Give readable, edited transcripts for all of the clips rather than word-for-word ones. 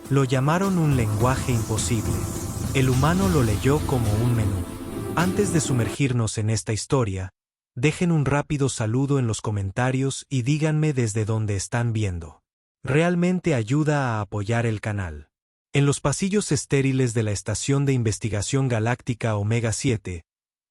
Lo llamaron un lenguaje imposible. El humano lo leyó como un menú. Antes de sumergirnos en esta historia, dejen un rápido saludo en los comentarios y díganme desde dónde están viendo. Realmente ayuda a apoyar el canal. En los pasillos estériles de la Estación de Investigación Galáctica Omega 7,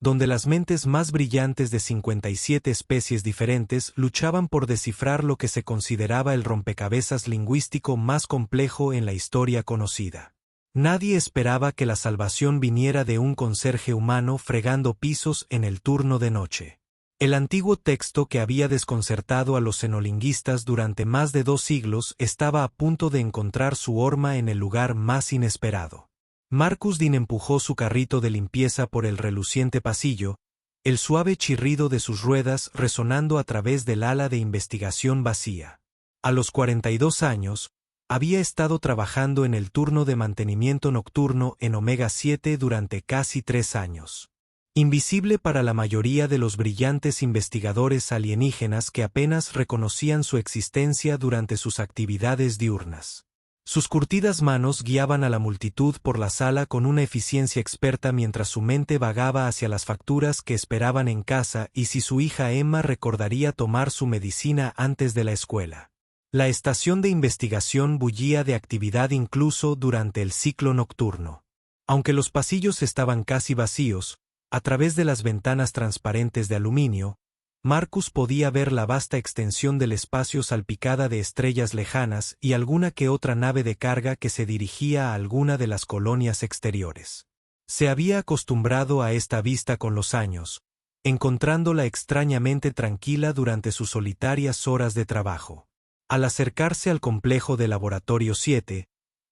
donde las mentes más brillantes de 57 especies diferentes luchaban por descifrar lo que se consideraba el rompecabezas lingüístico más complejo en la historia conocida. Nadie esperaba que la salvación viniera de un conserje humano fregando pisos en el turno de noche. El antiguo texto que había desconcertado a los xenolingüistas durante más de 2 siglos estaba a punto de encontrar su horma en el lugar más inesperado. Marcus Dean empujó su carrito de limpieza por el reluciente pasillo, el suave chirrido de sus ruedas resonando a través del ala de investigación vacía. A los 42 años, había estado trabajando en el turno de mantenimiento nocturno en Omega 7 durante casi 3 años. Invisible para la mayoría de los brillantes investigadores alienígenas que apenas reconocían su existencia durante sus actividades diurnas. Sus curtidas manos guiaban a la multitud por la sala con una eficiencia experta mientras su mente vagaba hacia las facturas que esperaban en casa y si su hija Emma recordaría tomar su medicina antes de la escuela. La estación de investigación bullía de actividad incluso durante el ciclo nocturno. Aunque los pasillos estaban casi vacíos, a través de las ventanas transparentes de aluminio, Marcus podía ver la vasta extensión del espacio salpicada de estrellas lejanas y alguna que otra nave de carga que se dirigía a alguna de las colonias exteriores. Se había acostumbrado a esta vista con los años, encontrándola extrañamente tranquila durante sus solitarias horas de trabajo. Al acercarse al complejo de Laboratorio 7,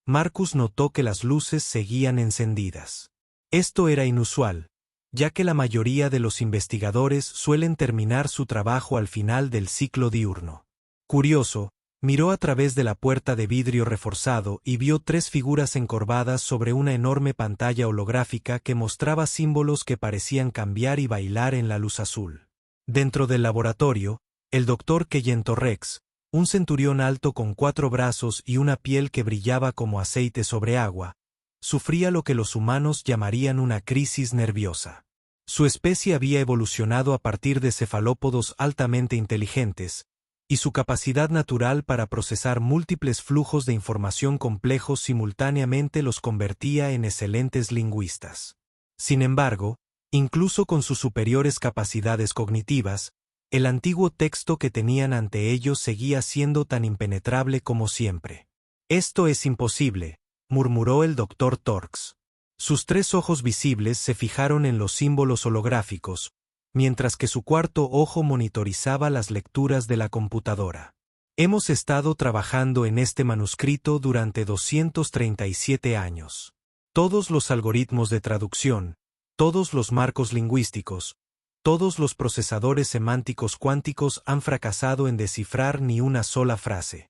Marcus notó que las luces seguían encendidas. Esto era inusual, ya que la mayoría de los investigadores suelen terminar su trabajo al final del ciclo diurno. Curioso, miró a través de la puerta de vidrio reforzado y vio 3 figuras encorvadas sobre una enorme pantalla holográfica que mostraba símbolos que parecían cambiar y bailar en la luz azul. Dentro del laboratorio, el Dr. Kellento Rex, un centurión alto con 4 brazos y una piel que brillaba como aceite sobre agua, sufría lo que los humanos llamarían una crisis nerviosa. Su especie había evolucionado a partir de cefalópodos altamente inteligentes, y su capacidad natural para procesar múltiples flujos de información complejos simultáneamente los convertía en excelentes lingüistas. Sin embargo, incluso con sus superiores capacidades cognitivas, el antiguo texto que tenían ante ellos seguía siendo tan impenetrable como siempre. «Esto es imposible», murmuró el Dr. Torx. Sus 3 ojos visibles se fijaron en los símbolos holográficos, mientras que su cuarto ojo monitorizaba las lecturas de la computadora. «Hemos estado trabajando en este manuscrito durante 237 años. Todos los algoritmos de traducción, todos los marcos lingüísticos, todos los procesadores semánticos cuánticos han fracasado en descifrar ni una sola frase».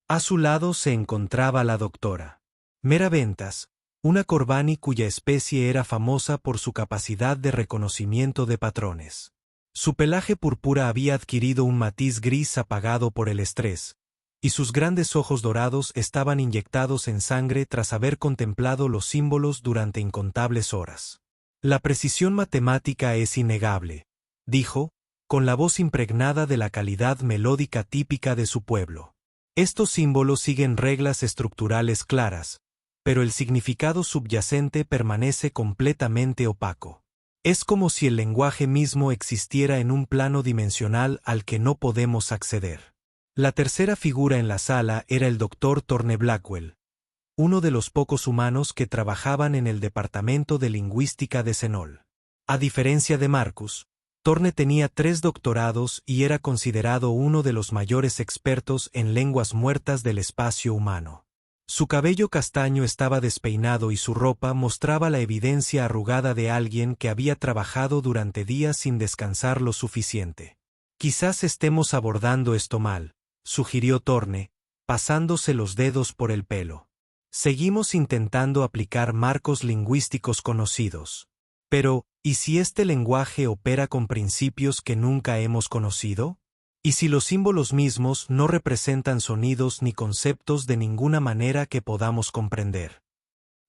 A su lado se encontraba la doctora Mera Ventas, una Corbani cuya especie era famosa por su capacidad de reconocimiento de patrones. Su pelaje púrpura había adquirido un matiz gris apagado por el estrés, y sus grandes ojos dorados estaban inyectados en sangre tras haber contemplado los símbolos durante incontables horas. «La precisión matemática es innegable», dijo, con la voz impregnada de la calidad melódica típica de su pueblo. «Estos símbolos siguen reglas estructurales claras, pero el significado subyacente permanece completamente opaco. Es como si el lenguaje mismo existiera en un plano dimensional al que no podemos acceder». La tercera figura en la sala era el Dr. Thorne Blackwell, uno de los pocos humanos que trabajaban en el departamento de lingüística de Xenol. A diferencia de Marcus, Thorne tenía 3 doctorados y era considerado uno de los mayores expertos en lenguas muertas del espacio humano. Su cabello castaño estaba despeinado y su ropa mostraba la evidencia arrugada de alguien que había trabajado durante días sin descansar lo suficiente. «Quizás estemos abordando esto mal», sugirió Thorne, pasándose los dedos por el pelo. «Seguimos intentando aplicar marcos lingüísticos conocidos. Pero, ¿y si este lenguaje opera con principios que nunca hemos conocido? ¿Y si los símbolos mismos no representan sonidos ni conceptos de ninguna manera que podamos comprender?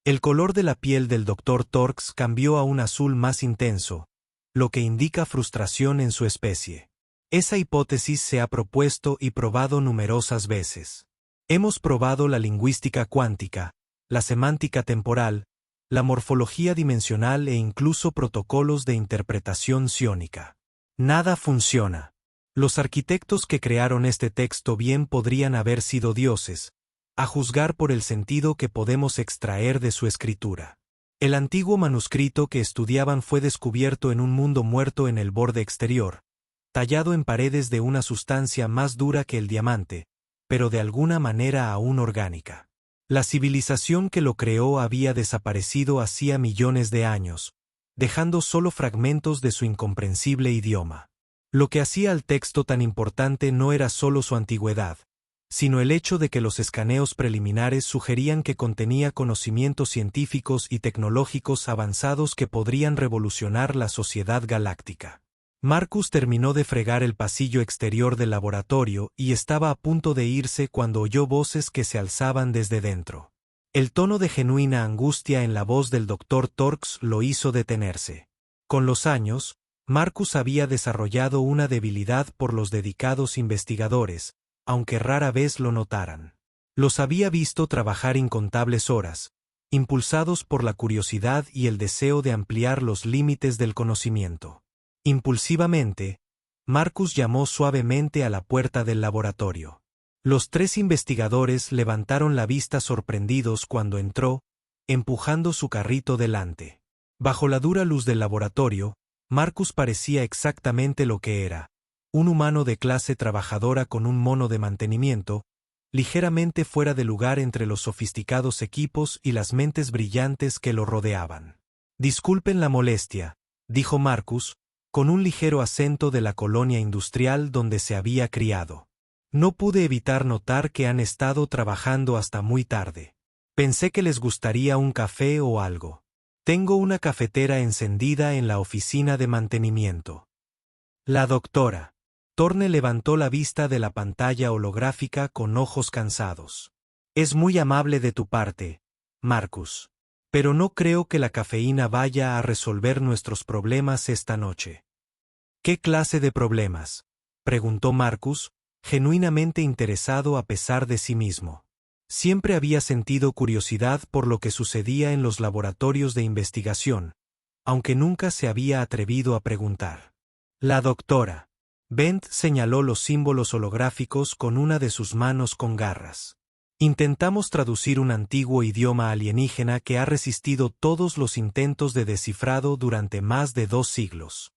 El color de la piel del Dr. Torx cambió a un azul más intenso, lo que indica frustración en su especie. Esa hipótesis se ha propuesto y probado numerosas veces. Hemos probado la lingüística cuántica, la semántica temporal, la morfología dimensional e incluso protocolos de interpretación psiónica. Nada funciona. Los arquitectos que crearon este texto bien podrían haber sido dioses, a juzgar por el sentido que podemos extraer de su escritura. El antiguo manuscrito que estudiaban fue descubierto en un mundo muerto en el borde exterior, tallado en paredes de una sustancia más dura que el diamante, pero de alguna manera aún orgánica. La civilización que lo creó había desaparecido hacía millones de años, dejando solo fragmentos de su incomprensible idioma. Lo que hacía al texto tan importante no era solo su antigüedad, sino el hecho de que los escaneos preliminares sugerían que contenía conocimientos científicos y tecnológicos avanzados que podrían revolucionar la sociedad galáctica. Marcus terminó de fregar el pasillo exterior del laboratorio y estaba a punto de irse cuando oyó voces que se alzaban desde dentro. El tono de genuina angustia en la voz del Dr. Torx lo hizo detenerse. Con los años, Marcus había desarrollado una debilidad por los dedicados investigadores, aunque rara vez lo notaran. Los había visto trabajar incontables horas, impulsados por la curiosidad y el deseo de ampliar los límites del conocimiento. Impulsivamente, Marcus llamó suavemente a la puerta del laboratorio. Los tres investigadores levantaron la vista sorprendidos cuando entró, empujando su carrito delante. Bajo la dura luz del laboratorio, Marcus parecía exactamente lo que era: un humano de clase trabajadora con un mono de mantenimiento, ligeramente fuera de lugar entre los sofisticados equipos y las mentes brillantes que lo rodeaban. «Disculpen la molestia», dijo Marcus, con un ligero acento de la colonia industrial donde se había criado. «No pude evitar notar que han estado trabajando hasta muy tarde. Pensé que les gustaría un café o algo. Tengo una cafetera encendida en la oficina de mantenimiento». La doctora Thorne levantó la vista de la pantalla holográfica con ojos cansados. «Es muy amable de tu parte, Marcus. Pero no creo que la cafeína vaya a resolver nuestros problemas esta noche». «¿Qué clase de problemas?», preguntó Marcus, genuinamente interesado a pesar de sí mismo. Siempre había sentido curiosidad por lo que sucedía en los laboratorios de investigación, aunque nunca se había atrevido a preguntar. La doctora Bent señaló los símbolos holográficos con una de sus manos con garras. «Intentamos traducir un antiguo idioma alienígena que ha resistido todos los intentos de descifrado durante más de 2 siglos.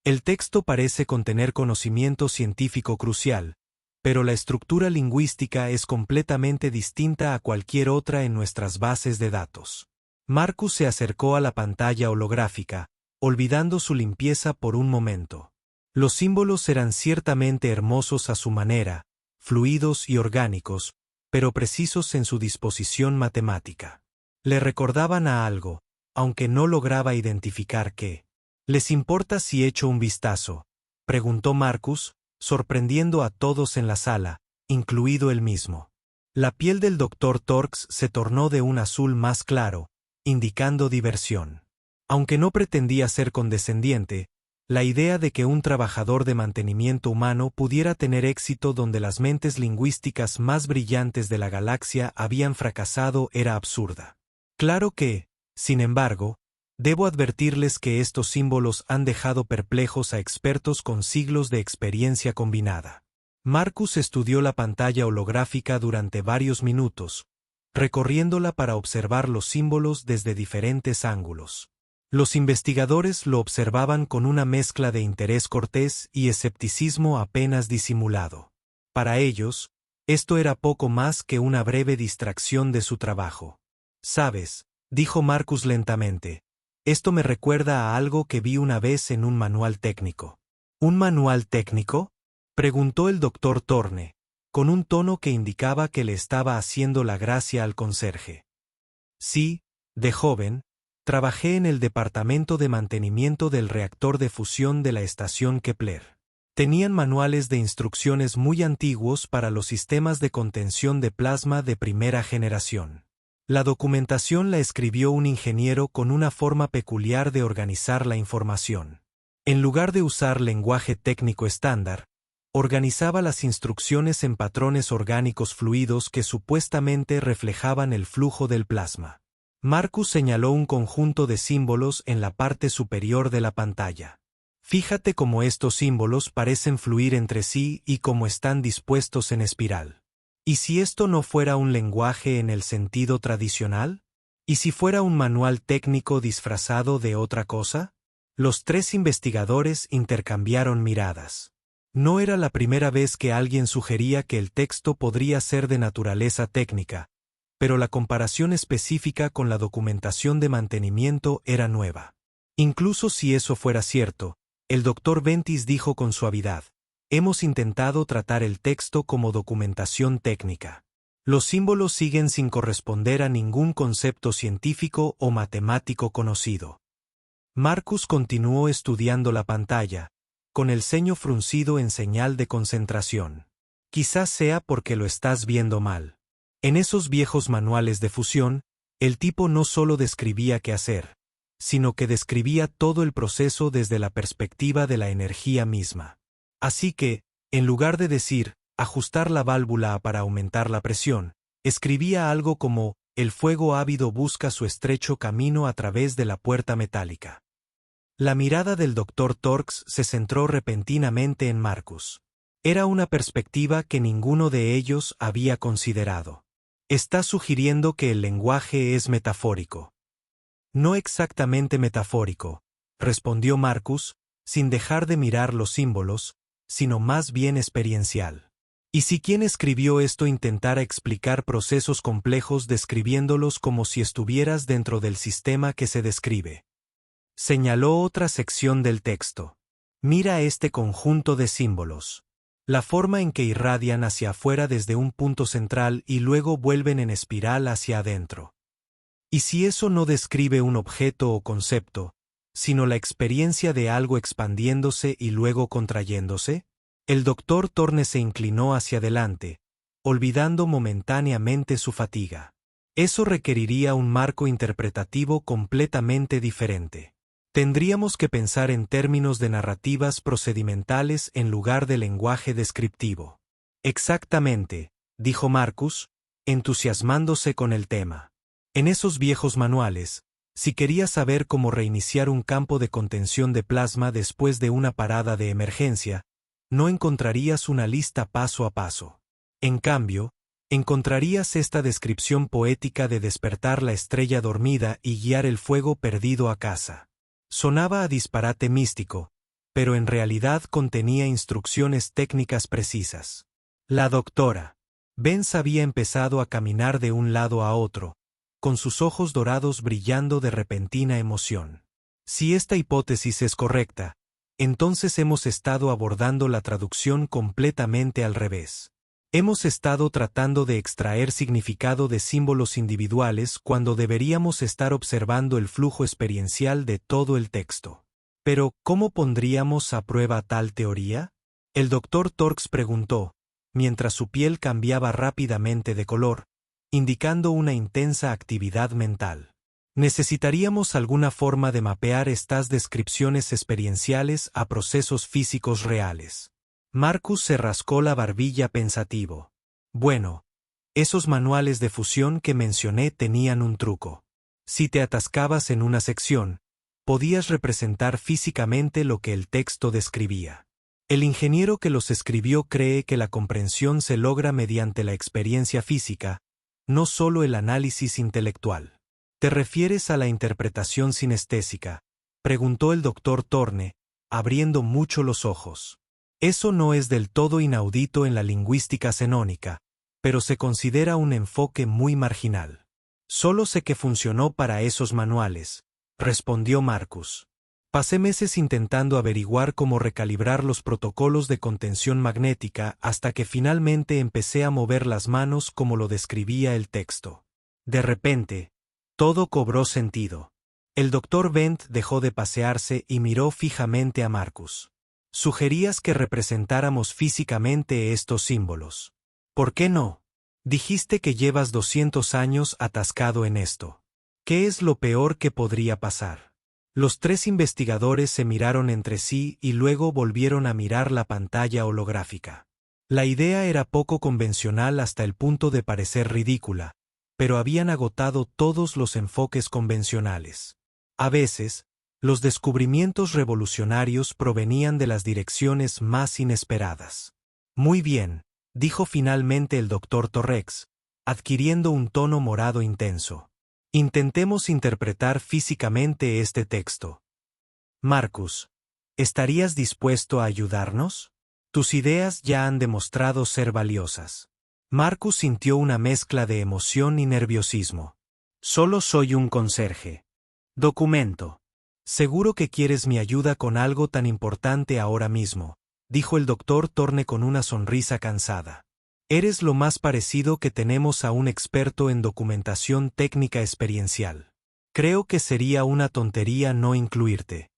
El texto parece contener conocimiento científico crucial, pero la estructura lingüística es completamente distinta a cualquier otra en nuestras bases de datos». Marcus se acercó a la pantalla holográfica, olvidando su limpieza por un momento. Los símbolos eran ciertamente hermosos a su manera, fluidos y orgánicos, pero precisos en su disposición matemática. Le recordaban a algo, aunque no lograba identificar qué. «¿Les importa si echo un vistazo?», preguntó Marcus, sorprendiendo a todos en la sala, incluido él mismo. La piel del Dr. Torx se tornó de un azul más claro, indicando diversión. Aunque no pretendía ser condescendiente, la idea de que un trabajador de mantenimiento humano pudiera tener éxito donde las mentes lingüísticas más brillantes de la galaxia habían fracasado era absurda. Claro que, sin embargo, debo advertirles que estos símbolos han dejado perplejos a expertos con siglos de experiencia combinada. Marcus estudió la pantalla holográfica durante varios minutos, recorriéndola para observar los símbolos desde diferentes ángulos. Los investigadores lo observaban con una mezcla de interés cortés y escepticismo apenas disimulado. Para ellos, esto era poco más que una breve distracción de su trabajo. «¿Sabes?», dijo Marcus lentamente, «esto me recuerda a algo que vi una vez en un manual técnico». «¿Un manual técnico?», preguntó el Dr. Thorne, con un tono que indicaba que le estaba haciendo la gracia al conserje. «Sí, de joven, trabajé en el departamento de mantenimiento del reactor de fusión de la estación Kepler. Tenían manuales de instrucciones muy antiguos para los sistemas de contención de plasma de primera generación. La documentación la escribió un ingeniero con una forma peculiar de organizar la información. En lugar de usar lenguaje técnico estándar, organizaba las instrucciones en patrones orgánicos fluidos que supuestamente reflejaban el flujo del plasma. Marcus señaló un conjunto de símbolos en la parte superior de la pantalla. Fíjate cómo estos símbolos parecen fluir entre sí y cómo están dispuestos en espiral. ¿Y si esto no fuera un lenguaje en el sentido tradicional? ¿Y si fuera un manual técnico disfrazado de otra cosa? Los tres investigadores intercambiaron miradas. No era la primera vez que alguien sugería que el texto podría ser de naturaleza técnica, pero la comparación específica con la documentación de mantenimiento era nueva. Incluso si eso fuera cierto, el Dr. Ventis dijo con suavidad: hemos intentado tratar el texto como documentación técnica. Los símbolos siguen sin corresponder a ningún concepto científico o matemático conocido. Marcus continuó estudiando la pantalla, con el ceño fruncido en señal de concentración. Quizás sea porque lo estás viendo mal. En esos viejos manuales de fusión, el tipo no solo describía qué hacer, sino que describía todo el proceso desde la perspectiva de la energía misma. Así que, en lugar de decir, ajustar la válvula para aumentar la presión, escribía algo como, el fuego ávido busca su estrecho camino a través de la puerta metálica. La mirada del Dr. Torx se centró repentinamente en Marcus. Era una perspectiva que ninguno de ellos había considerado. Está sugiriendo que el lenguaje es metafórico. No exactamente metafórico, respondió Marcus, sin dejar de mirar los símbolos, sino más bien experiencial. ¿Y si quien escribió esto intentara explicar procesos complejos describiéndolos como si estuvieras dentro del sistema que se describe? Señaló otra sección del texto. Mira este conjunto de símbolos. La forma en que irradian hacia afuera desde un punto central y luego vuelven en espiral hacia adentro. ¿Y si eso no describe un objeto o concepto, sino la experiencia de algo expandiéndose y luego contrayéndose? El Dr. Thorne se inclinó hacia adelante, olvidando momentáneamente su fatiga. Eso requeriría un marco interpretativo completamente diferente. Tendríamos que pensar en términos de narrativas procedimentales en lugar de lenguaje descriptivo. Exactamente, dijo Marcus, entusiasmándose con el tema. En esos viejos manuales, si querías saber cómo reiniciar un campo de contención de plasma después de una parada de emergencia, no encontrarías una lista paso a paso. En cambio, encontrarías esta descripción poética de despertar la estrella dormida y guiar el fuego perdido a casa. Sonaba a disparate místico, pero en realidad contenía instrucciones técnicas precisas. La doctora Benz había empezado a caminar de un lado a otro, con sus ojos dorados brillando de repentina emoción. Si esta hipótesis es correcta, entonces hemos estado abordando la traducción completamente al revés. Hemos estado tratando de extraer significado de símbolos individuales cuando deberíamos estar observando el flujo experiencial de todo el texto. Pero, ¿cómo pondríamos a prueba tal teoría? El Dr. Torx preguntó, mientras su piel cambiaba rápidamente de color, indicando una intensa actividad mental. Necesitaríamos alguna forma de mapear estas descripciones experienciales a procesos físicos reales. Marcus se rascó la barbilla pensativo. Bueno, esos manuales de fusión que mencioné tenían un truco. Si te atascabas en una sección, podías representar físicamente lo que el texto describía. El ingeniero que los escribió cree que la comprensión se logra mediante la experiencia física, no solo el análisis intelectual. ¿Te refieres a la interpretación sinestésica?, preguntó el Dr. Thorne, abriendo mucho los ojos. Eso no es del todo inaudito en la lingüística xenónica, pero se considera un enfoque muy marginal. Solo sé que funcionó para esos manuales, respondió Marcus. Pasé meses intentando averiguar cómo recalibrar los protocolos de contención magnética hasta que finalmente empecé a mover las manos como lo describía el texto. De repente, todo cobró sentido. El Dr. Bent dejó de pasearse y miró fijamente a Marcus. Sugerías que representáramos físicamente estos símbolos. ¿Por qué no? Dijiste que llevas 200 años atascado en esto. ¿Qué es lo peor que podría pasar? Los tres investigadores se miraron entre sí y luego volvieron a mirar la pantalla holográfica. La idea era poco convencional hasta el punto de parecer ridícula, pero habían agotado todos los enfoques convencionales. A veces, los descubrimientos revolucionarios provenían de las direcciones más inesperadas. Muy bien, dijo finalmente el Dr. Torrex, adquiriendo un tono morado intenso. Intentemos interpretar físicamente este texto. Marcus, ¿estarías dispuesto a ayudarnos? Tus ideas ya han demostrado ser valiosas. Marcus sintió una mezcla de emoción y nerviosismo. Solo soy un conserje. Documento. Seguro que quieres mi ayuda con algo tan importante ahora mismo, dijo el doctor Thorne con una sonrisa cansada. Eres lo más parecido que tenemos a un experto en documentación técnica experiencial. Creo que sería una tontería no incluirte.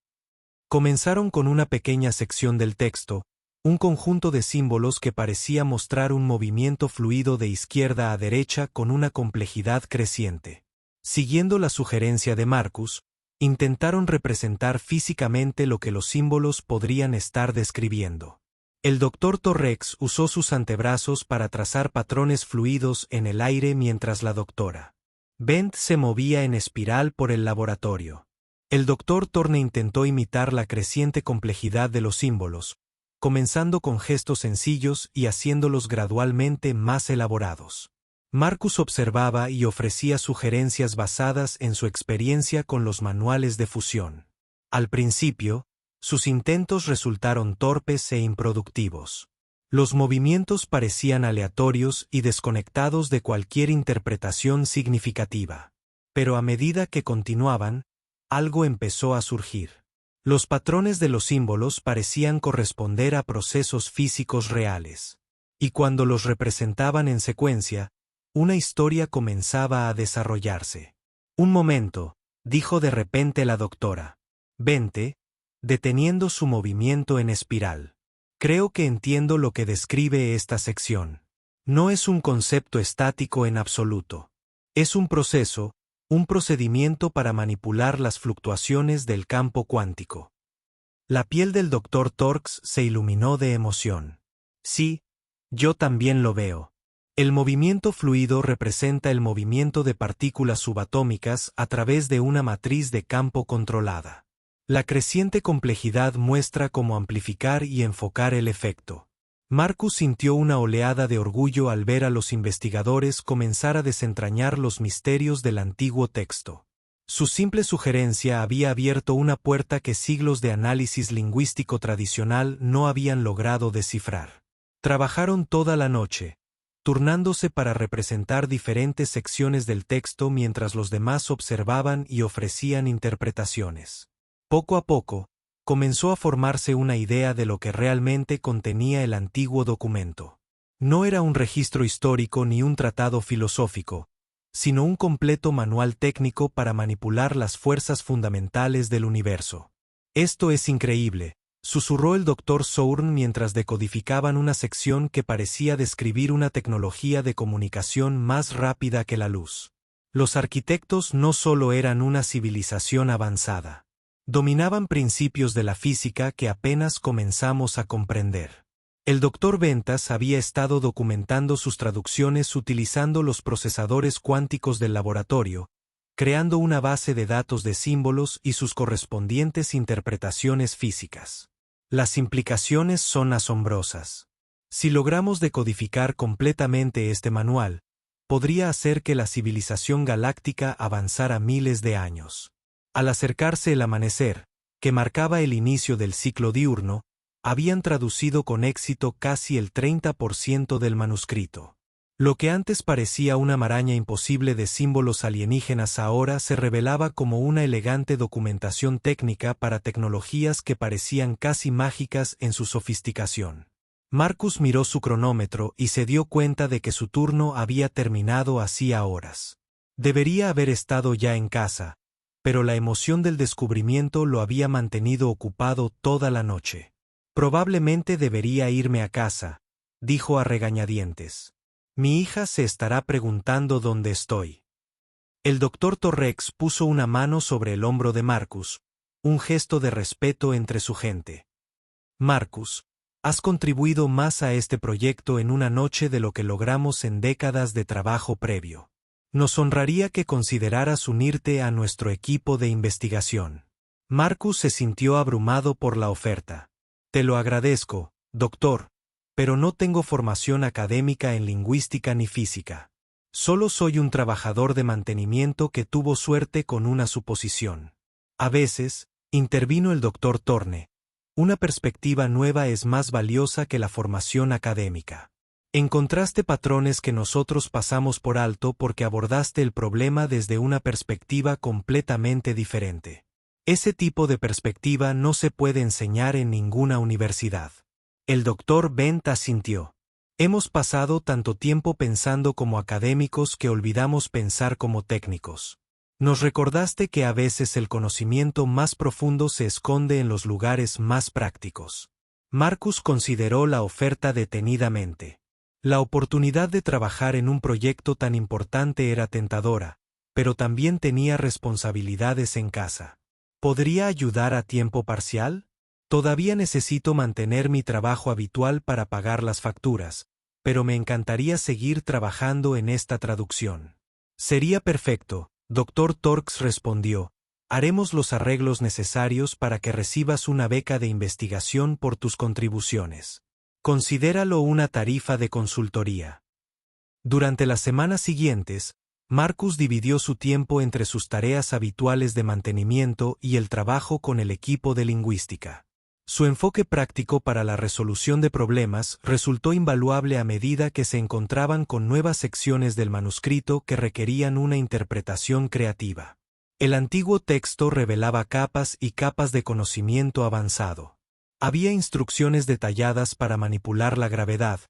Comenzaron con una pequeña sección del texto, un conjunto de símbolos que parecía mostrar un movimiento fluido de izquierda a derecha con una complejidad creciente. Siguiendo la sugerencia de Marcus, intentaron representar físicamente lo que los símbolos podrían estar describiendo. El Dr. Torrex usó sus antebrazos para trazar patrones fluidos en el aire mientras la doctora Bent se movía en espiral por el laboratorio. El Dr. Thorne intentó imitar la creciente complejidad de los símbolos, comenzando con gestos sencillos y haciéndolos gradualmente más elaborados. Marcus observaba y ofrecía sugerencias basadas en su experiencia con los manuales de fusión. Al principio, sus intentos resultaron torpes e improductivos. Los movimientos parecían aleatorios y desconectados de cualquier interpretación significativa. Pero a medida que continuaban, algo empezó a surgir. Los patrones de los símbolos parecían corresponder a procesos físicos reales. Y cuando los representaban en secuencia, una historia comenzaba a desarrollarse. Un momento, dijo de repente la doctora Bente, deteniendo su movimiento en espiral. Creo que entiendo lo que describe esta sección. No es un concepto estático en absoluto. Es un proceso, un procedimiento para manipular las fluctuaciones del campo cuántico. La piel del Dr. Torx se iluminó de emoción. Sí, yo también lo veo. El movimiento fluido representa el movimiento de partículas subatómicas a través de una matriz de campo controlada. La creciente complejidad muestra cómo amplificar y enfocar el efecto. Marcus sintió una oleada de orgullo al ver a los investigadores comenzar a desentrañar los misterios del antiguo texto. Su simple sugerencia había abierto una puerta que siglos de análisis lingüístico tradicional no habían logrado descifrar. Trabajaron toda la noche, turnándose para representar diferentes secciones del texto mientras los demás observaban y ofrecían interpretaciones. Poco a poco, comenzó a formarse una idea de lo que realmente contenía el antiguo documento. No era un registro histórico ni un tratado filosófico, sino un completo manual técnico para manipular las fuerzas fundamentales del universo. Esto es increíble, susurró el Dr. Sourn mientras decodificaban una sección que parecía describir una tecnología de comunicación más rápida que la luz. Los arquitectos no solo eran una civilización avanzada. Dominaban principios de la física que apenas comenzamos a comprender. El Dr. Ventas había estado documentando sus traducciones utilizando los procesadores cuánticos del laboratorio, creando una base de datos de símbolos y sus correspondientes interpretaciones físicas. Las implicaciones son asombrosas. Si logramos decodificar completamente este manual, podría hacer que la civilización galáctica avanzara miles de años. Al acercarse el amanecer, que marcaba el inicio del ciclo diurno, habían traducido con éxito casi el 30% del manuscrito. Lo que antes parecía una maraña imposible de símbolos alienígenas ahora se revelaba como una elegante documentación técnica para tecnologías que parecían casi mágicas en su sofisticación. Marcus miró su cronómetro y se dio cuenta de que su turno había terminado hacía horas. Debería haber estado ya en casa, pero la emoción del descubrimiento lo había mantenido ocupado toda la noche. Probablemente debería irme a casa, dijo a regañadientes. Mi hija se estará preguntando dónde estoy. El doctor Torrex puso una mano sobre el hombro de Marcus, un gesto de respeto entre su gente. Marcus, has contribuido más a este proyecto en una noche de lo que logramos en décadas de trabajo previo. Nos honraría que consideraras unirte a nuestro equipo de investigación. Marcus se sintió abrumado por la oferta. Te lo agradezco, doctor, pero no tengo formación académica en lingüística ni física. Solo soy un trabajador de mantenimiento que tuvo suerte con una suposición. A veces, intervino el doctor Thorne, una perspectiva nueva es más valiosa que la formación académica. Encontraste patrones que nosotros pasamos por alto porque abordaste el problema desde una perspectiva completamente diferente. Ese tipo de perspectiva no se puede enseñar en ninguna universidad. El doctor Bent asintió. Hemos pasado tanto tiempo pensando como académicos que olvidamos pensar como técnicos. Nos recordaste que a veces el conocimiento más profundo se esconde en los lugares más prácticos. Marcus consideró la oferta detenidamente. La oportunidad de trabajar en un proyecto tan importante era tentadora, pero también tenía responsabilidades en casa. ¿Podría ayudar a tiempo parcial? Todavía necesito mantener mi trabajo habitual para pagar las facturas, pero me encantaría seguir trabajando en esta traducción. Sería perfecto, Dr. Torx respondió. Haremos los arreglos necesarios para que recibas una beca de investigación por tus contribuciones. Considéralo una tarifa de consultoría. Durante las semanas siguientes, Marcus dividió su tiempo entre sus tareas habituales de mantenimiento y el trabajo con el equipo de lingüística. Su enfoque práctico para la resolución de problemas resultó invaluable a medida que se encontraban con nuevas secciones del manuscrito que requerían una interpretación creativa. El antiguo texto revelaba capas y capas de conocimiento avanzado. Había instrucciones detalladas para manipular la gravedad,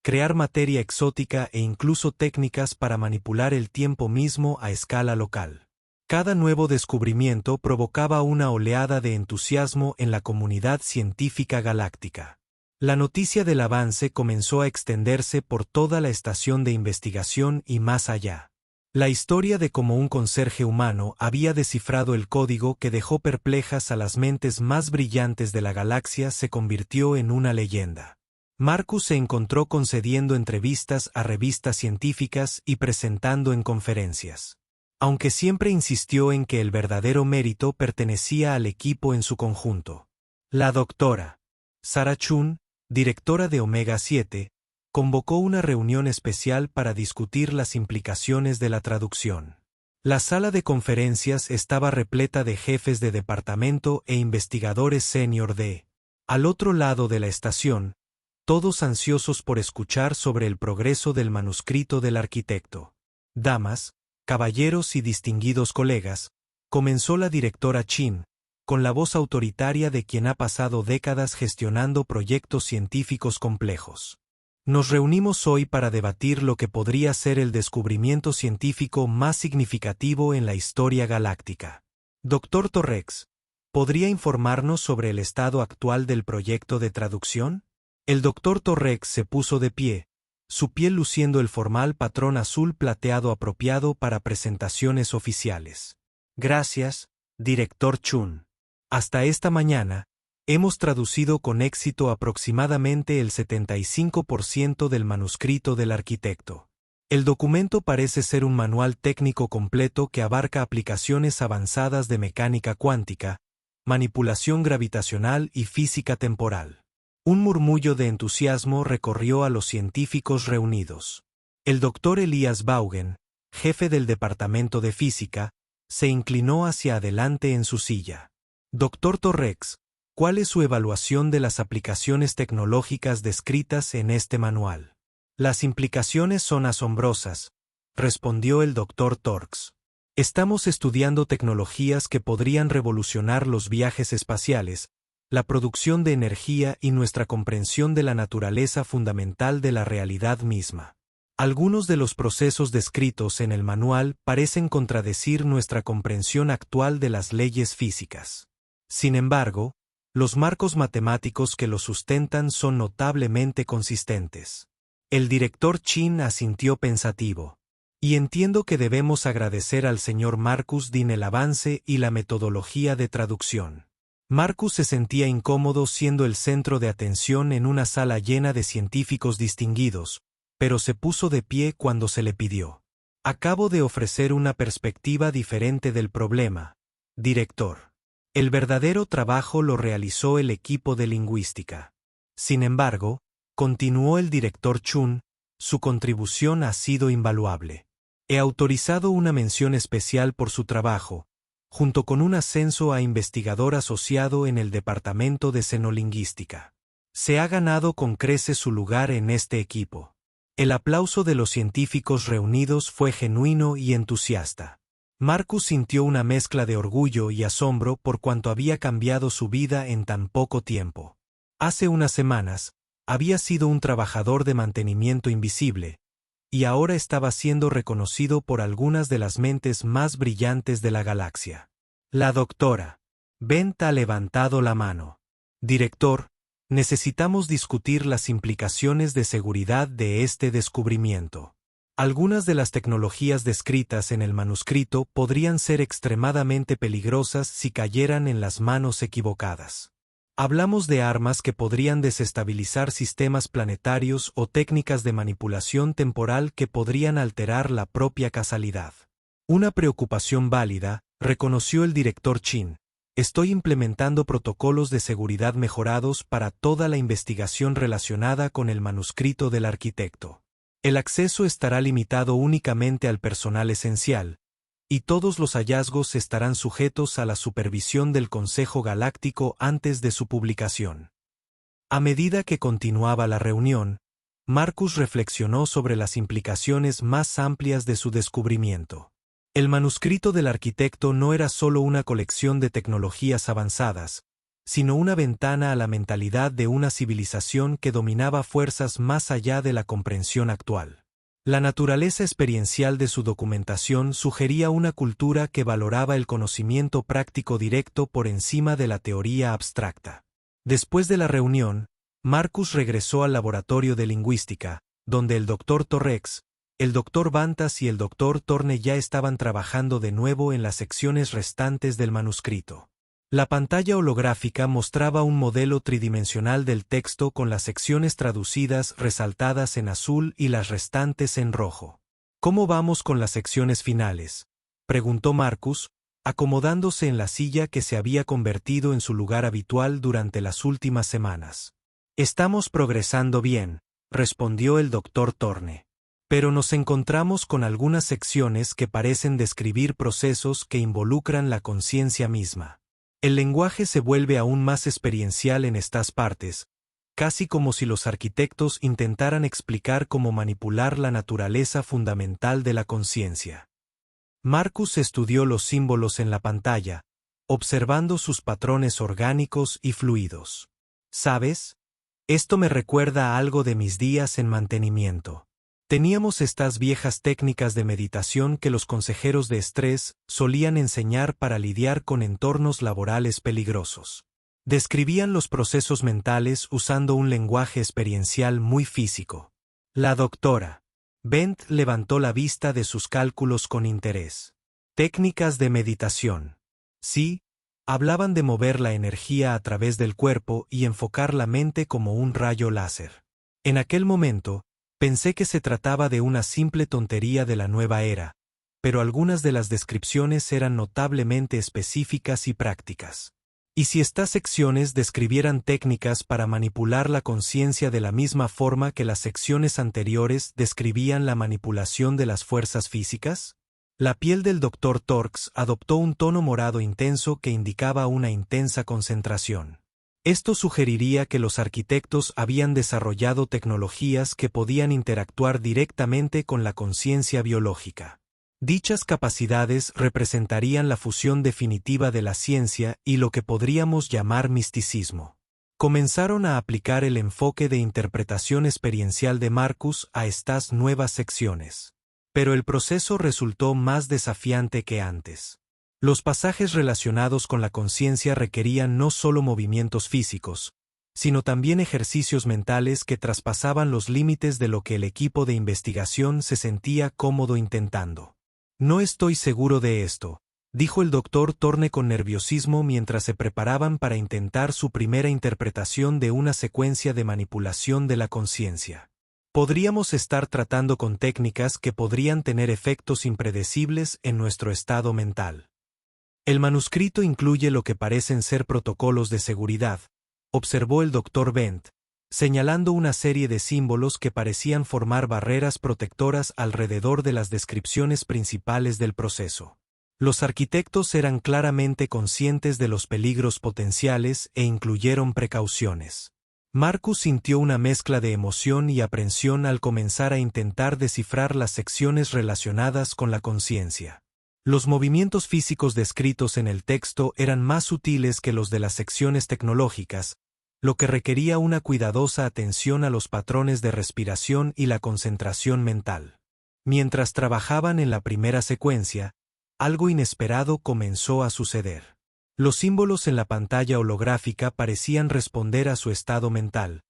crear materia exótica e incluso técnicas para manipular el tiempo mismo a escala local. Cada nuevo descubrimiento provocaba una oleada de entusiasmo en la comunidad científica galáctica. La noticia del avance comenzó a extenderse por toda la estación de investigación y más allá. La historia de cómo un conserje humano había descifrado el código que dejó perplejas a las mentes más brillantes de la galaxia se convirtió en una leyenda. Marcus se encontró concediendo entrevistas a revistas científicas y presentando en conferencias. Aunque siempre insistió en que el verdadero mérito pertenecía al equipo en su conjunto. La doctora Sarah Chun, directora de Omega 7, convocó una reunión especial para discutir las implicaciones de la traducción. La sala de conferencias estaba repleta de jefes de departamento e investigadores senior al otro lado de la estación, todos ansiosos por escuchar sobre el progreso del manuscrito del arquitecto. Damas, caballeros y distinguidos colegas, comenzó la directora Chin, con la voz autoritaria de quien ha pasado décadas gestionando proyectos científicos complejos. Nos reunimos hoy para debatir lo que podría ser el descubrimiento científico más significativo en la historia galáctica. Dr. Torrex, ¿podría informarnos sobre el estado actual del proyecto de traducción? El Dr. Torrex se puso de pie, su piel luciendo el formal patrón azul plateado apropiado para presentaciones oficiales. Gracias, director Chun. Hasta esta mañana, hemos traducido con éxito aproximadamente el 75% del manuscrito del arquitecto. El documento parece ser un manual técnico completo que abarca aplicaciones avanzadas de mecánica cuántica, manipulación gravitacional y física temporal. Un murmullo de entusiasmo recorrió a los científicos reunidos. El doctor Elias Baugen, jefe del departamento de física, se inclinó hacia adelante en su silla. Dr. Torrex, ¿cuál es su evaluación de las aplicaciones tecnológicas descritas en este manual? Las implicaciones son asombrosas, respondió el Dr. Torx. Estamos estudiando tecnologías que podrían revolucionar los viajes espaciales, la producción de energía y nuestra comprensión de la naturaleza fundamental de la realidad misma. Algunos de los procesos descritos en el manual parecen contradecir nuestra comprensión actual de las leyes físicas. Sin embargo, Los marcos matemáticos que lo sustentan son notablemente consistentes. El director Chin asintió pensativo. Y entiendo que debemos agradecer al señor Marcus Dean el avance y la metodología de traducción. Marcus se sentía incómodo siendo el centro de atención en una sala llena de científicos distinguidos, pero se puso de pie cuando se le pidió. Acabo de ofrecer una perspectiva diferente del problema, director. El verdadero trabajo lo realizó el equipo de lingüística. Sin embargo, continuó el director Chun, su contribución ha sido invaluable. He autorizado una mención especial por su trabajo, junto con un ascenso a investigador asociado en el Departamento de Xenolingüística. Se ha ganado con creces su lugar en este equipo. El aplauso de los científicos reunidos fue genuino y entusiasta. Marcus sintió una mezcla de orgullo y asombro por cuanto había cambiado su vida en tan poco tiempo. Hace unas semanas, había sido un trabajador de mantenimiento invisible, y ahora estaba siendo reconocido por algunas de las mentes más brillantes de la galaxia. La doctora Bent ha levantado la mano. Director, necesitamos discutir las implicaciones de seguridad de este descubrimiento. Algunas de las tecnologías descritas en el manuscrito podrían ser extremadamente peligrosas si cayeran en las manos equivocadas. Hablamos de armas que podrían desestabilizar sistemas planetarios o técnicas de manipulación temporal que podrían alterar la propia causalidad. Una preocupación válida, reconoció el director Chin. Estoy implementando protocolos de seguridad mejorados para toda la investigación relacionada con el manuscrito del arquitecto. El acceso estará limitado únicamente al personal esencial, y todos los hallazgos estarán sujetos a la supervisión del Consejo Galáctico antes de su publicación. A medida que continuaba la reunión, Marcus reflexionó sobre las implicaciones más amplias de su descubrimiento. El manuscrito del arquitecto no era solo una colección de tecnologías avanzadas, sino una ventana a la mentalidad de una civilización que dominaba fuerzas más allá de la comprensión actual. La naturaleza experiencial de su documentación sugería una cultura que valoraba el conocimiento práctico directo por encima de la teoría abstracta. Después de la reunión, Marcus regresó al laboratorio de lingüística, donde el Dr. Torrex, el Dr. Bantas y el Dr. Torne ya estaban trabajando de nuevo en las secciones restantes del manuscrito. La pantalla holográfica mostraba un modelo tridimensional del texto con las secciones traducidas resaltadas en azul y las restantes en rojo. ¿Cómo vamos con las secciones finales?, preguntó Marcus, acomodándose en la silla que se había convertido en su lugar habitual durante las últimas semanas. Estamos progresando bien, respondió el Dr. Torne. Pero nos encontramos con algunas secciones que parecen describir procesos que involucran la conciencia misma. El lenguaje se vuelve aún más experiencial en estas partes, casi como si los arquitectos intentaran explicar cómo manipular la naturaleza fundamental de la conciencia. Marcus estudió los símbolos en la pantalla, observando sus patrones orgánicos y fluidos. ¿Sabes? Esto me recuerda a algo de mis días en mantenimiento. Teníamos estas viejas técnicas de meditación que los consejeros de estrés solían enseñar para lidiar con entornos laborales peligrosos. Describían los procesos mentales usando un lenguaje experiencial muy físico. La doctora Bent levantó la vista de sus cálculos con interés. Técnicas de meditación. Sí, hablaban de mover la energía a través del cuerpo y enfocar la mente como un rayo láser. En aquel momento, pensé que se trataba de una simple tontería de la nueva era, pero algunas de las descripciones eran notablemente específicas y prácticas. ¿Y si estas secciones describieran técnicas para manipular la conciencia de la misma forma que las secciones anteriores describían la manipulación de las fuerzas físicas? La piel del Dr. Torx adoptó un tono morado intenso que indicaba una intensa concentración. Esto sugeriría que los arquitectos habían desarrollado tecnologías que podían interactuar directamente con la conciencia biológica. Dichas capacidades representarían la fusión definitiva de la ciencia y lo que podríamos llamar misticismo. Comenzaron a aplicar el enfoque de interpretación experiencial de Marcus a estas nuevas secciones. Pero el proceso resultó más desafiante que antes. Los pasajes relacionados con la conciencia requerían no solo movimientos físicos, sino también ejercicios mentales que traspasaban los límites de lo que el equipo de investigación se sentía cómodo intentando. No estoy seguro de esto, dijo el doctor Thorne con nerviosismo mientras se preparaban para intentar su primera interpretación de una secuencia de manipulación de la conciencia. Podríamos estar tratando con técnicas que podrían tener efectos impredecibles en nuestro estado mental. El manuscrito incluye lo que parecen ser protocolos de seguridad, observó el Dr. Bent, señalando una serie de símbolos que parecían formar barreras protectoras alrededor de las descripciones principales del proceso. Los arquitectos eran claramente conscientes de los peligros potenciales e incluyeron precauciones. Marcus sintió una mezcla de emoción y aprensión al comenzar a intentar descifrar las secciones relacionadas con la conciencia. Los movimientos físicos descritos en el texto eran más sutiles que los de las secciones tecnológicas, lo que requería una cuidadosa atención a los patrones de respiración y la concentración mental. Mientras trabajaban en la primera secuencia, algo inesperado comenzó a suceder. Los símbolos en la pantalla holográfica parecían responder a su estado mental,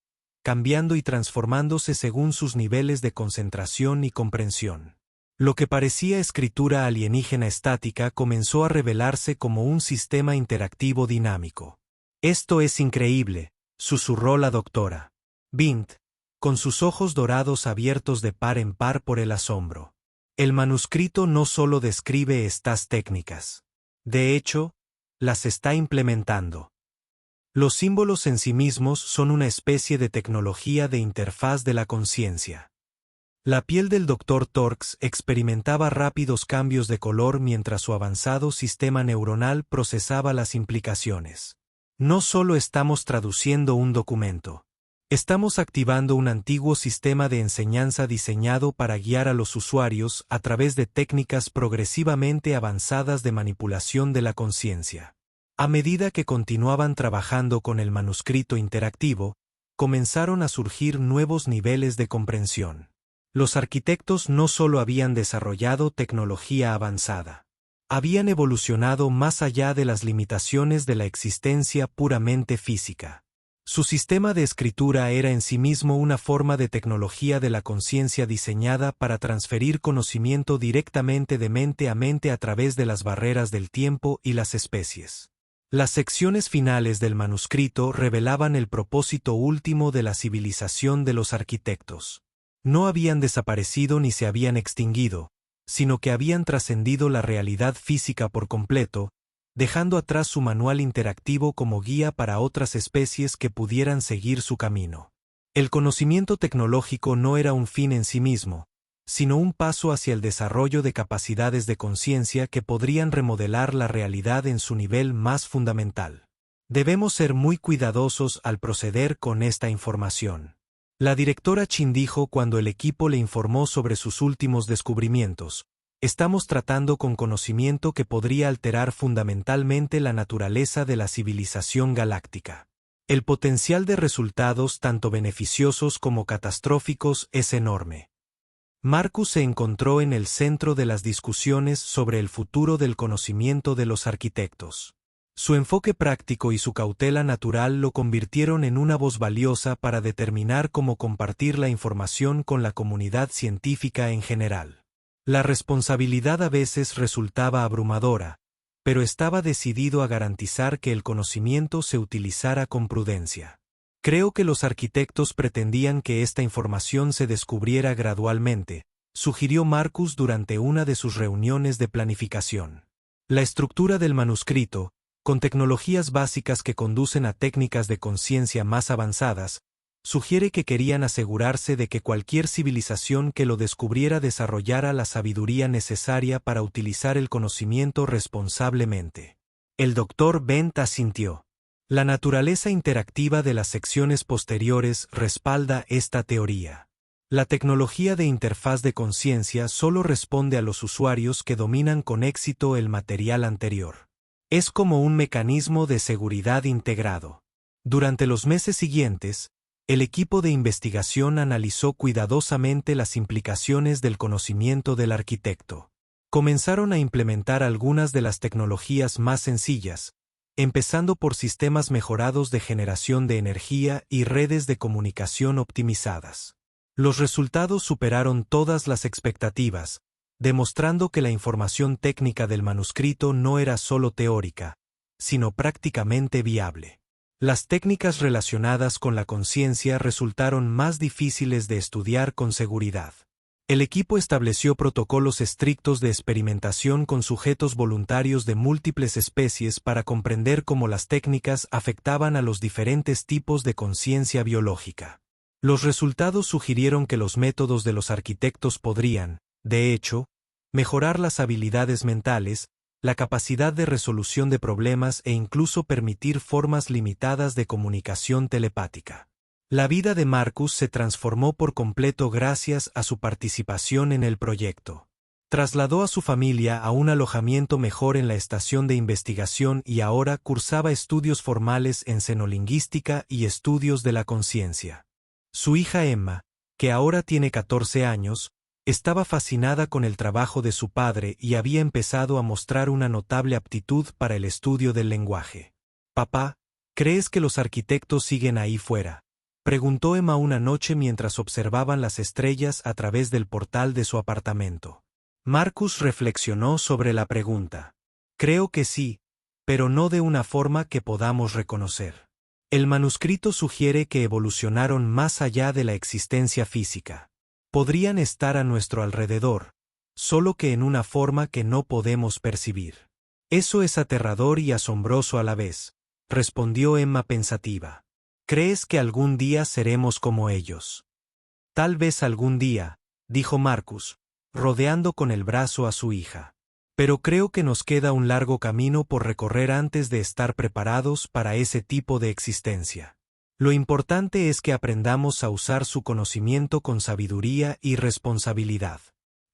cambiando y transformándose según sus niveles de concentración y comprensión. Lo que parecía escritura alienígena estática comenzó a revelarse como un sistema interactivo dinámico. «Esto es increíble», susurró la doctora Bint, con sus ojos dorados abiertos de par en par por el asombro. El manuscrito no solo describe estas técnicas. De hecho, las está implementando. Los símbolos en sí mismos son una especie de tecnología de interfaz de la conciencia. La piel del Dr. Torx experimentaba rápidos cambios de color mientras su avanzado sistema neuronal procesaba las implicaciones. No solo estamos traduciendo un documento. Estamos activando un antiguo sistema de enseñanza diseñado para guiar a los usuarios a través de técnicas progresivamente avanzadas de manipulación de la conciencia. A medida que continuaban trabajando con el manuscrito interactivo, comenzaron a surgir nuevos niveles de comprensión. Los arquitectos no solo habían desarrollado tecnología avanzada. Habían evolucionado más allá de las limitaciones de la existencia puramente física. Su sistema de escritura era en sí mismo una forma de tecnología de la conciencia diseñada para transferir conocimiento directamente de mente a través de las barreras del tiempo y las especies. Las secciones finales del manuscrito revelaban el propósito último de la civilización de los arquitectos. No habían desaparecido ni se habían extinguido, sino que habían trascendido la realidad física por completo, dejando atrás su manual interactivo como guía para otras especies que pudieran seguir su camino. El conocimiento tecnológico no era un fin en sí mismo, sino un paso hacia el desarrollo de capacidades de conciencia que podrían remodelar la realidad en su nivel más fundamental. Debemos ser muy cuidadosos al proceder con esta información. La directora Chin dijo cuando el equipo le informó sobre sus últimos descubrimientos: «Estamos tratando con conocimiento que podría alterar fundamentalmente la naturaleza de la civilización galáctica. El potencial de resultados tanto beneficiosos como catastróficos es enorme». Marcus se encontró en el centro de las discusiones sobre el futuro del conocimiento de los arquitectos. Su enfoque práctico y su cautela natural lo convirtieron en una voz valiosa para determinar cómo compartir la información con la comunidad científica en general. La responsabilidad a veces resultaba abrumadora, pero estaba decidido a garantizar que el conocimiento se utilizara con prudencia. «Creo que los arquitectos pretendían que esta información se descubriera gradualmente», sugirió Marcus durante una de sus reuniones de planificación. La estructura del manuscrito, con tecnologías básicas que conducen a técnicas de conciencia más avanzadas, sugiere que querían asegurarse de que cualquier civilización que lo descubriera desarrollara la sabiduría necesaria para utilizar el conocimiento responsablemente. El Dr. Bent asintió. La naturaleza interactiva de las secciones posteriores respalda esta teoría. La tecnología de interfaz de conciencia solo responde a los usuarios que dominan con éxito el material anterior. Es como un mecanismo de seguridad integrado. Durante los meses siguientes, el equipo de investigación analizó cuidadosamente las implicaciones del conocimiento del arquitecto. Comenzaron a implementar algunas de las tecnologías más sencillas, empezando por sistemas mejorados de generación de energía y redes de comunicación optimizadas. Los resultados superaron todas las expectativas, demostrando que la información técnica del manuscrito no era solo teórica, sino prácticamente viable. Las técnicas relacionadas con la conciencia resultaron más difíciles de estudiar con seguridad. El equipo estableció protocolos estrictos de experimentación con sujetos voluntarios de múltiples especies para comprender cómo las técnicas afectaban a los diferentes tipos de conciencia biológica. Los resultados sugirieron que los métodos de los arquitectos podrían, de hecho, mejorar las habilidades mentales, la capacidad de resolución de problemas e incluso permitir formas limitadas de comunicación telepática. La vida de Marcus se transformó por completo gracias a su participación en el proyecto. Trasladó a su familia a un alojamiento mejor en la estación de investigación y ahora cursaba estudios formales en xenolingüística y estudios de la conciencia. Su hija Emma, que ahora tiene 14 años, estaba fascinada con el trabajo de su padre y había empezado a mostrar una notable aptitud para el estudio del lenguaje. «Papá, ¿crees que los arquitectos siguen ahí fuera?», preguntó Emma una noche mientras observaban las estrellas a través del portal de su apartamento. Marcus reflexionó sobre la pregunta. «Creo que sí, pero no de una forma que podamos reconocer. El manuscrito sugiere que evolucionaron más allá de la existencia física. Podrían estar a nuestro alrededor, solo que en una forma que no podemos percibir». «Eso es aterrador y asombroso a la vez», respondió Emma pensativa. «¿Crees que algún día seremos como ellos?». «Tal vez algún día», dijo Marcus, rodeando con el brazo a su hija. «Pero creo que nos queda un largo camino por recorrer antes de estar preparados para ese tipo de existencia. Lo importante es que aprendamos a usar su conocimiento con sabiduría y responsabilidad».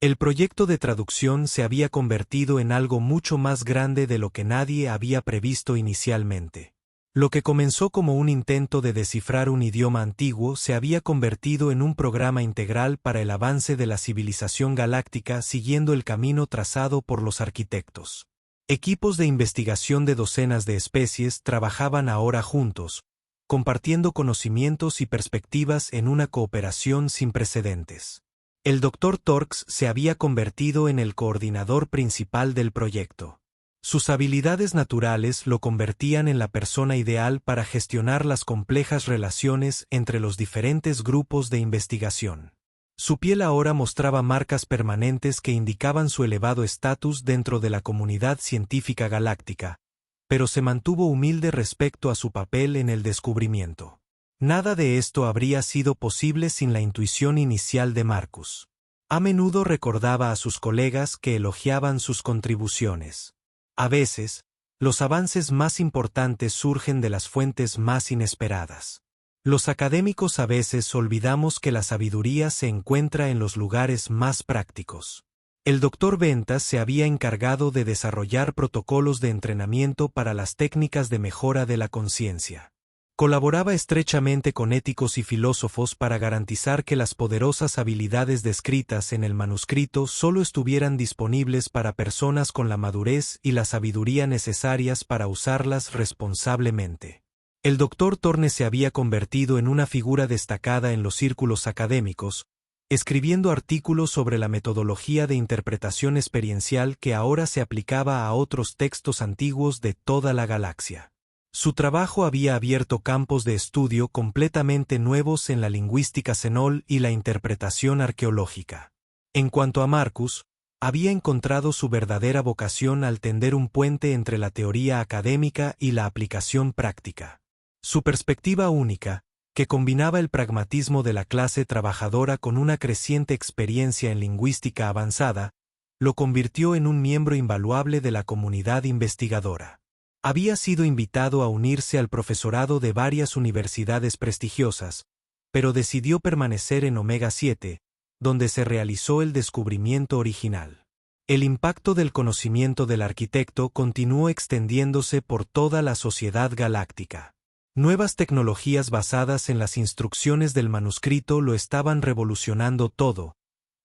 El proyecto de traducción se había convertido en algo mucho más grande de lo que nadie había previsto inicialmente. Lo que comenzó como un intento de descifrar un idioma antiguo se había convertido en un programa integral para el avance de la civilización galáctica siguiendo el camino trazado por los arquitectos. Equipos de investigación de docenas de especies trabajaban ahora juntos, compartiendo conocimientos y perspectivas en una cooperación sin precedentes. El Dr. Torx se había convertido en el coordinador principal del proyecto. Sus habilidades naturales lo convertían en la persona ideal para gestionar las complejas relaciones entre los diferentes grupos de investigación. Su piel ahora mostraba marcas permanentes que indicaban su elevado estatus dentro de la comunidad científica galáctica, pero se mantuvo humilde respecto a su papel en el descubrimiento. Nada de esto habría sido posible sin la intuición inicial de Marcus. A menudo recordaba a sus colegas que elogiaban sus contribuciones. A veces, los avances más importantes surgen de las fuentes más inesperadas. Los académicos a veces olvidamos que la sabiduría se encuentra en los lugares más prácticos. El Dr. Ventas se había encargado de desarrollar protocolos de entrenamiento para las técnicas de mejora de la conciencia. Colaboraba estrechamente con éticos y filósofos para garantizar que las poderosas habilidades descritas en el manuscrito solo estuvieran disponibles para personas con la madurez y la sabiduría necesarias para usarlas responsablemente. El Dr. Thorne se había convertido en una figura destacada en los círculos académicos, escribiendo artículos sobre la metodología de interpretación experiencial que ahora se aplicaba a otros textos antiguos de toda la galaxia. Su trabajo había abierto campos de estudio completamente nuevos en la lingüística xenol y la interpretación arqueológica. En cuanto a Marcus, había encontrado su verdadera vocación al tender un puente entre la teoría académica y la aplicación práctica. Su perspectiva única, que combinaba el pragmatismo de la clase trabajadora con una creciente experiencia en lingüística avanzada, lo convirtió en un miembro invaluable de la comunidad investigadora. Había sido invitado a unirse al profesorado de varias universidades prestigiosas, pero decidió permanecer en Omega 7, donde se realizó el descubrimiento original. El impacto del conocimiento del arquitecto continuó extendiéndose por toda la sociedad galáctica. Nuevas tecnologías basadas en las instrucciones del manuscrito lo estaban revolucionando todo,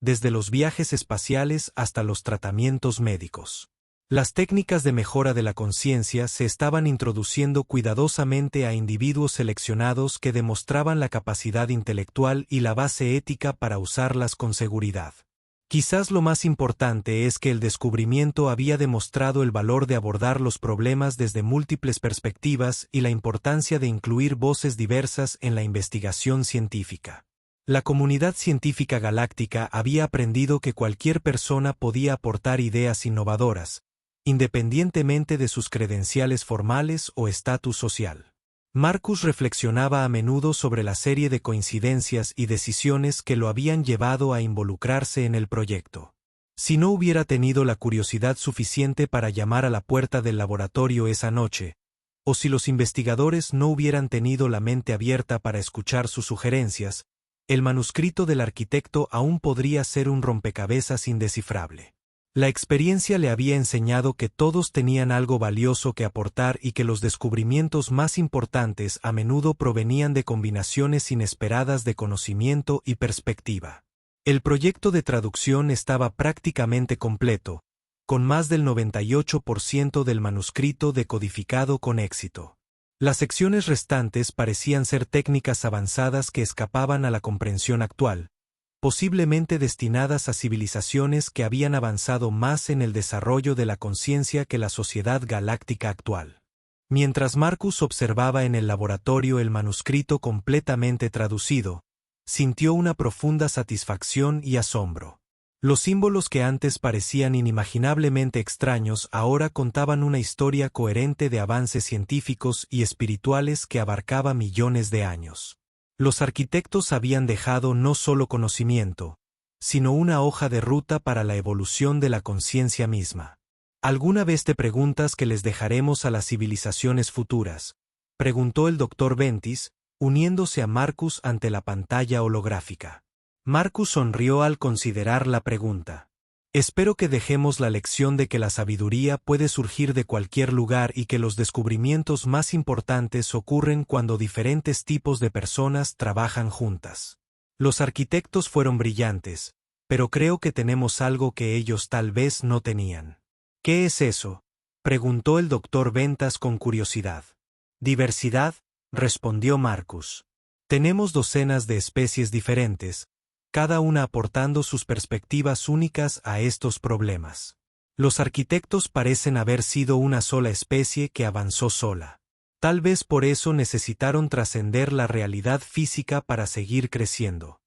desde los viajes espaciales hasta los tratamientos médicos. Las técnicas de mejora de la conciencia se estaban introduciendo cuidadosamente a individuos seleccionados que demostraban la capacidad intelectual y la base ética para usarlas con seguridad. Quizás lo más importante es que el descubrimiento había demostrado el valor de abordar los problemas desde múltiples perspectivas y la importancia de incluir voces diversas en la investigación científica. La comunidad científica galáctica había aprendido que cualquier persona podía aportar ideas innovadoras, independientemente de sus credenciales formales o estatus social. Marcus reflexionaba a menudo sobre la serie de coincidencias y decisiones que lo habían llevado a involucrarse en el proyecto. Si no hubiera tenido la curiosidad suficiente para llamar a la puerta del laboratorio esa noche, o si los investigadores no hubieran tenido la mente abierta para escuchar sus sugerencias, el manuscrito del arquitecto aún podría ser un rompecabezas indescifrable. La experiencia le había enseñado que todos tenían algo valioso que aportar y que los descubrimientos más importantes a menudo provenían de combinaciones inesperadas de conocimiento y perspectiva. El proyecto de traducción estaba prácticamente completo, con más del 98% del manuscrito decodificado con éxito. Las secciones restantes parecían ser técnicas avanzadas que escapaban a la comprensión actual, posiblemente destinadas a civilizaciones que habían avanzado más en el desarrollo de la conciencia que la sociedad galáctica actual. Mientras Marcus observaba en el laboratorio el manuscrito completamente traducido, sintió una profunda satisfacción y asombro. Los símbolos que antes parecían inimaginablemente extraños ahora contaban una historia coherente de avances científicos y espirituales que abarcaba millones de años. Los arquitectos habían dejado no solo conocimiento, sino una hoja de ruta para la evolución de la conciencia misma. ¿Alguna vez te preguntas qué les dejaremos a las civilizaciones futuras?, preguntó el Dr. Ventis, uniéndose a Marcus ante la pantalla holográfica. Marcus sonrió al considerar la pregunta. Espero que dejemos la lección de que la sabiduría puede surgir de cualquier lugar y que los descubrimientos más importantes ocurren cuando diferentes tipos de personas trabajan juntas. Los arquitectos fueron brillantes, pero creo que tenemos algo que ellos tal vez no tenían. ¿Qué es eso?, preguntó el Dr. Ventas con curiosidad. Diversidad, respondió Marcus. Tenemos docenas de especies diferentes, cada una aportando sus perspectivas únicas a estos problemas. Los arquitectos parecen haber sido una sola especie que avanzó sola. Tal vez por eso necesitaron trascender la realidad física para seguir creciendo.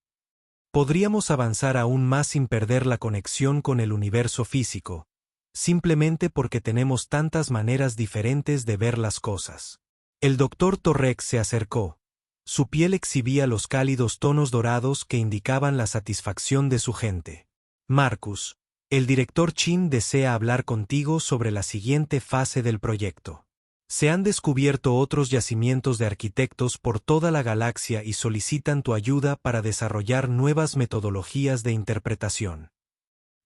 Podríamos avanzar aún más sin perder la conexión con el universo físico, simplemente porque tenemos tantas maneras diferentes de ver las cosas. El Dr. Torrex se acercó. Su piel exhibía los cálidos tonos dorados que indicaban la satisfacción de su gente. Marcus, el director Chin desea hablar contigo sobre la siguiente fase del proyecto. Se han descubierto otros yacimientos de arquitectos por toda la galaxia y solicitan tu ayuda para desarrollar nuevas metodologías de interpretación.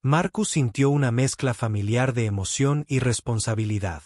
Marcus sintió una mezcla familiar de emoción y responsabilidad.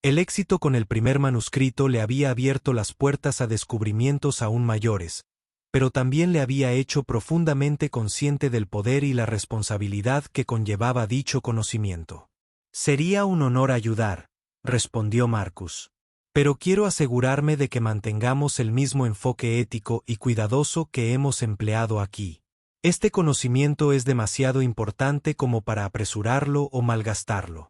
El éxito con el primer manuscrito le había abierto las puertas a descubrimientos aún mayores, pero también le había hecho profundamente consciente del poder y la responsabilidad que conllevaba dicho conocimiento. Sería un honor ayudar, respondió Marcus. Pero quiero asegurarme de que mantengamos el mismo enfoque ético y cuidadoso que hemos empleado aquí. Este conocimiento es demasiado importante como para apresurarlo o malgastarlo.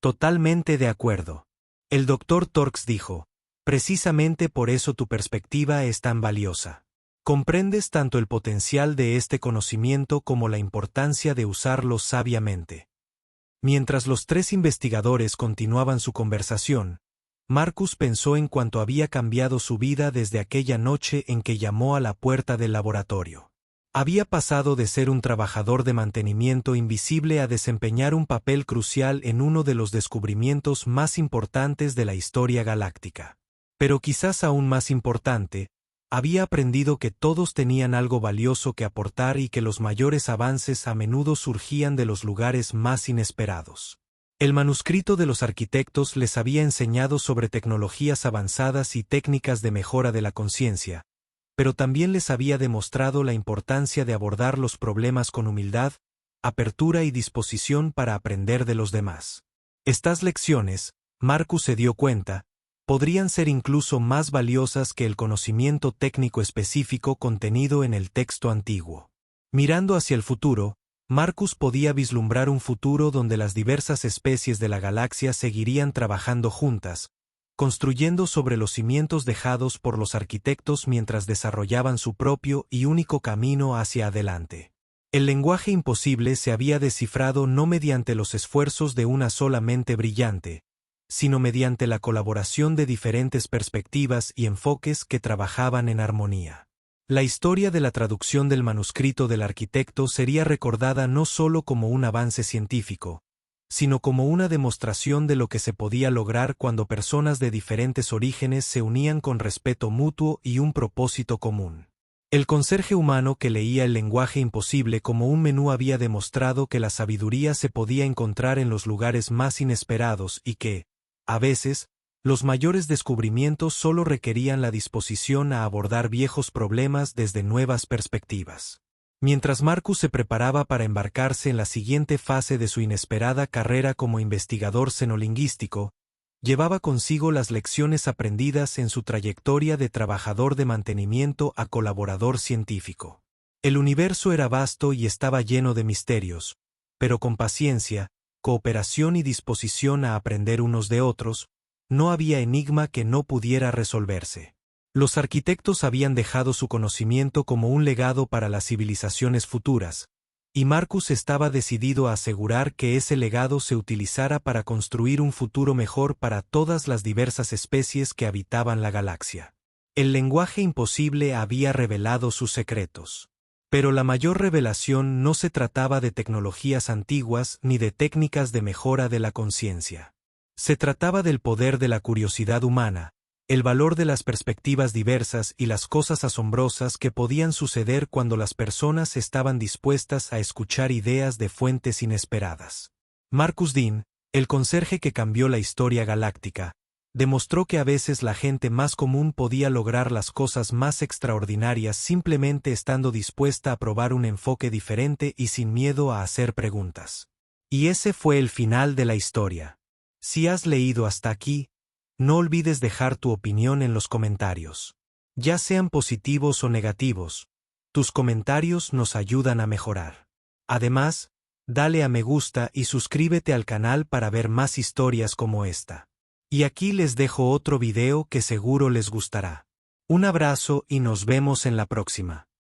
Totalmente de acuerdo. El Dr. Torx dijo, precisamente por eso tu perspectiva es tan valiosa. Comprendes tanto el potencial de este conocimiento como la importancia de usarlo sabiamente. Mientras los tres investigadores continuaban su conversación, Marcus pensó en cuánto había cambiado su vida desde aquella noche en que llamó a la puerta del laboratorio. Había pasado de ser un trabajador de mantenimiento invisible a desempeñar un papel crucial en uno de los descubrimientos más importantes de la historia galáctica. Pero quizás aún más importante, había aprendido que todos tenían algo valioso que aportar y que los mayores avances a menudo surgían de los lugares más inesperados. El manuscrito de los arquitectos les había enseñado sobre tecnologías avanzadas y técnicas de mejora de la conciencia, pero también les había demostrado la importancia de abordar los problemas con humildad, apertura y disposición para aprender de los demás. Estas lecciones, Marcus se dio cuenta, podrían ser incluso más valiosas que el conocimiento técnico específico contenido en el texto antiguo. Mirando hacia el futuro, Marcus podía vislumbrar un futuro donde las diversas especies de la galaxia seguirían trabajando juntas, construyendo sobre los cimientos dejados por los arquitectos mientras desarrollaban su propio y único camino hacia adelante. El lenguaje imposible se había descifrado no mediante los esfuerzos de una sola mente brillante, sino mediante la colaboración de diferentes perspectivas y enfoques que trabajaban en armonía. La historia de la traducción del manuscrito del arquitecto sería recordada no solo como un avance científico, sino como una demostración de lo que se podía lograr cuando personas de diferentes orígenes se unían con respeto mutuo y un propósito común. El conserje humano que leía el lenguaje imposible como un menú había demostrado que la sabiduría se podía encontrar en los lugares más inesperados y que, a veces, los mayores descubrimientos solo requerían la disposición a abordar viejos problemas desde nuevas perspectivas. Mientras Marcus se preparaba para embarcarse en la siguiente fase de su inesperada carrera como investigador xenolingüístico, llevaba consigo las lecciones aprendidas en su trayectoria de trabajador de mantenimiento a colaborador científico. El universo era vasto y estaba lleno de misterios, pero con paciencia, cooperación y disposición a aprender unos de otros, no había enigma que no pudiera resolverse. Los arquitectos habían dejado su conocimiento como un legado para las civilizaciones futuras, y Marcus estaba decidido a asegurar que ese legado se utilizara para construir un futuro mejor para todas las diversas especies que habitaban la galaxia. El lenguaje imposible había revelado sus secretos. Pero la mayor revelación no se trataba de tecnologías antiguas ni de técnicas de mejora de la conciencia. Se trataba del poder de la curiosidad humana, el valor de las perspectivas diversas y las cosas asombrosas que podían suceder cuando las personas estaban dispuestas a escuchar ideas de fuentes inesperadas. Marcus Dean, el conserje que cambió la historia galáctica, demostró que a veces la gente más común podía lograr las cosas más extraordinarias simplemente estando dispuesta a probar un enfoque diferente y sin miedo a hacer preguntas. Y ese fue el final de la historia. Si has leído hasta aquí, no olvides dejar tu opinión en los comentarios. Ya sean positivos o negativos, tus comentarios nos ayudan a mejorar. Además, dale a me gusta y suscríbete al canal para ver más historias como esta. Y aquí les dejo otro video que seguro les gustará. Un abrazo y nos vemos en la próxima.